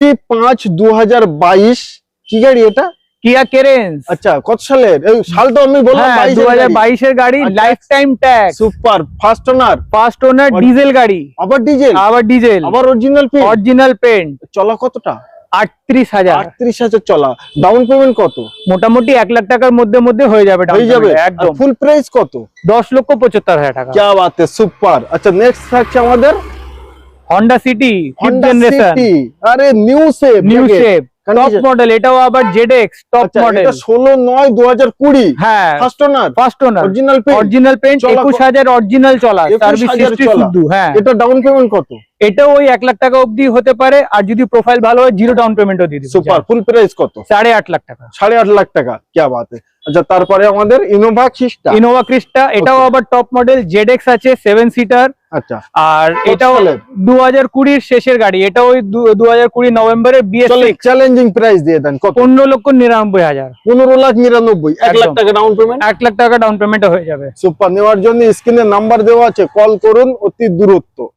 5/2022 কি গাড়ি এটা? কিয়া কেরেন্স। আচ্ছা, কত সালের? এই সাল তো আমি বললাম 2022 এর গাড়ি, life time tax. Super, first owner diesel গাড়ি, আবার ডিজেল, আবার অরিজিনাল পেন্ট। চলা কতটা? 38,000 চলা। ডাউন পেমেন্ট কত? মোটামুটি 1 লাখ টাকার মধ্যে হয়ে যাবে। একদম। ফুল প্রাইস কত? 10,75,000 টাকা। क्या बात है, সুপার। আচ্ছা, নেক্সট থাকছে আমাদের হন্ডা সিটি, Honda City। আরে নিউ শেপ টপ মডেল, এটাও আবার ZX টপ মডেল। এটা 16/9/2020। হ্যাঁ, first owner, original paint, 21,000 original চলা, সার্ভিস হিস্ট্রি শুধু। হ্যাঁ, এটা ডাউন পেমেন্ট কত? এটাও ওই 1 লাখ টাকা অবধি হতে পারে, আর যদি প্রোফাইল ভালো হয় জিরো ডাউন পেমেন্টও দিয়ে দিবে। সুপার। ফুল প্রাইস কত? 8.5 লাখ টাকা। 8.5 লাখ টাকা। क्या बात है। আচ্ছা, তারপরে আমাদের ইনোভা ক্রিস্টা, এটাও আবার টপ মডেল, ZX আছে 7 সিটার। আচ্ছা, আর এটাও 2020 এর শেষের গাড়ি, এটা ওই 2020 নভেম্বরের BS6। চ্যালেঞ্জিং প্রাইস দিয়ে দেন কত? 15,99,000। 15,99,000। 1 লাখ টাকা ডাউন পেমেন্ট। 1 লাখ টাকা ডাউন পেমেন্ট হয়ে যাবে। সুপার। নেওয়ার জন্য স্ক্রিনে নাম্বার দেওয়া আছে, কল করুন অতি দূরত্ব।